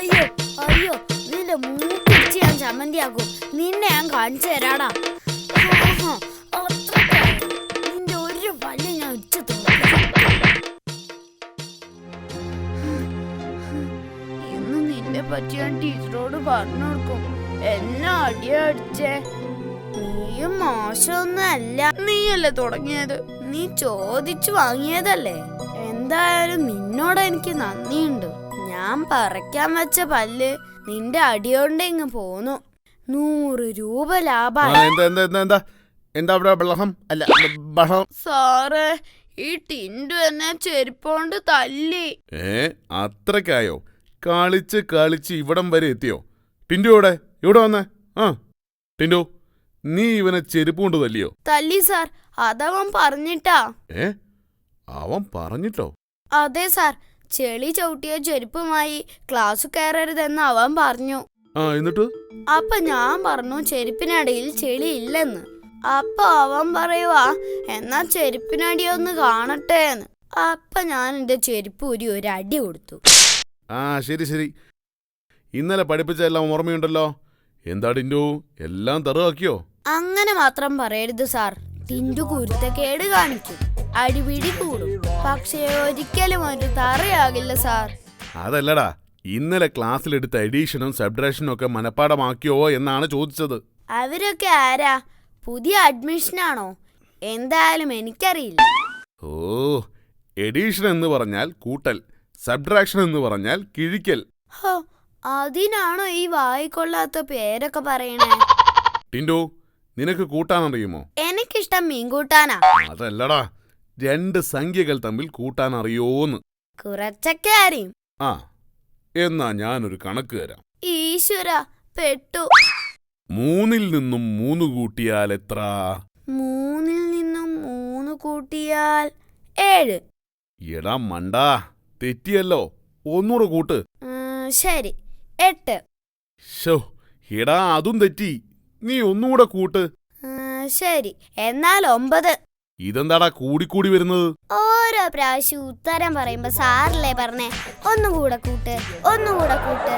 അയ്യോ അയ്യോ, നിന്റെ മൂക്കിടിച്ച് ഞാൻ ചമ്മന്തിയാക്കും. നിന്നെ ഞാൻ കാണിച്ചു തരാടാ. നിന്റെ ഒരു പല്ല് ഞാൻ ഉച്ച ഇന്ന് നിന്നെ പറ്റി ഞാൻ ടീച്ചറോട് പറഞ്ഞു കൊടുക്കും. എന്നെ അടിയടിച്ചേ. നീയും മോശമൊന്നും അല്ല. നീയല്ലേ തുടങ്ങിയത്. നീ ചോദിച്ചു വാങ്ങിയതല്ലേ. എന്തായാലും നിന്നോട് എനിക്ക് നന്ദിയുണ്ട്. ഞാൻ പറിക്കാൻ വെച്ച പല്ല് നിന്റെ അടിയോണ്ട് ഇങ്ങ് പോന്നു. 100 രൂപ ലാഭം. സാറേ, ഈ ടിൻഡു എന്നെ ചെരുപ്പോണ്ട് തല്ലി. അത്രക്കായോ? കളിച്ച് കളിച്ച് ഇവിടം വരെ എത്തിയോ? ടിൻഡുവിടെ ഇവിടെ വന്നേ. ടിൻഡു, നീ ഇവനെ ചെരുപ്പ് കൊണ്ട് തല്ലിയോ? തല്ലി സാർ, അതവൻ പറഞ്ഞിട്ടാ. അവൻ പറഞ്ഞിട്ടോ? അതെ സാർ, ചെളി ചവിട്ടിയ ചെരുപ്പുമായി ക്ലാസ് കയറരുതെന്ന് അവൻ പറഞ്ഞു. എന്നിട്ട്? അപ്പൊ ഞാൻ പറഞ്ഞു ചെരുപ്പിനടിയിൽ ചെളി ഇല്ലെന്ന്. അപ്പൊ അവൻ പറയുവാ, എന്നാ ചെരുപ്പിനടിയൊന്ന് കാണട്ടെ എന്ന്. അപ്പൊ ഞാൻ എന്റെ ചെരുപ്പ് ഊരി ഒരു അടി കൊടുത്തു. ശരി ശരി, ഇന്നലെ പഠിപ്പിച്ച എല്ലാം ഓർമ്മയുണ്ടല്ലോ. എന്താ ടിൻഡു, എല്ലാം തറുവാക്കിയോ? അങ്ങനെ മാത്രം പറയരുത് സാർ. ടിൻഡു കുരുത്തക്കേട് കാണിക്കും, അടിപിടി കൂടും. പക്ഷേ ഒരിക്കലും ഒരു തറയാകില്ല സാർ. അതല്ലടാ, ഇന്നലെ ക്ലാസ്സിലെടുത്ത എഡീഷനും സബ്ട്രാക്ഷനും ഒക്കെ മനപ്പാടമാക്കിയോ എന്നാണ് ചോദിച്ചത്. അവരൊക്കെ ആരാ? പുതിയ അഡ്മിഷനാണോ? എന്തായാലും എനിക്കറിയില്ല. എഡീഷൻ എന്ന് പറഞ്ഞാൽ കൂട്ടൽ, സബ്ട്രാക്ഷൻ എന്ന് പറഞ്ഞാൽ കിഴിക്കൽ. അതിനാണോ ഈ വായിക്കൊള്ളാത്ത പേരൊക്കെ പറയണേ? ടിൻഡു, നിനക്ക് കൂട്ടാനറിയുമോ? എനിക്കിഷ്ടം മീൻ കൂട്ടാനാ. അതല്ലടാ, 2 സംഖ്യകൾ തമ്മിൽ കൂട്ടാൻ അറിയോന്ന്. കുറച്ചൊക്കെ അറിയും. എന്നാ ഞാനൊരു കണക്ക് തരാം. ഈശ്വര, പെട്ടു. 3ൽ നിന്നും 3 കൂട്ടിയാൽ എത്ര? 3ൽ നിന്നും 3 കൂട്ടിയാൽ 7. എടാ മണ്ടാ, തെറ്റിയല്ലോ. 100 കൂട്ട്. ശരി, 8. എടാ, അതും തെറ്റി. നീ ഒന്നുകൂടെ കൂട്ട്. ശരി, എന്നാൽ 9. ഇതെന്താടാ കൂടിക്കൂടി വരുന്നത്? ഓരോ പ്രാവശ്യം ഉത്തരം പറയുമ്പോ സാറല്ലേ പറഞ്ഞേ ഒന്നുകൂടെ കൂട്ട്, ഒന്നുകൂടെ കൂട്ട്.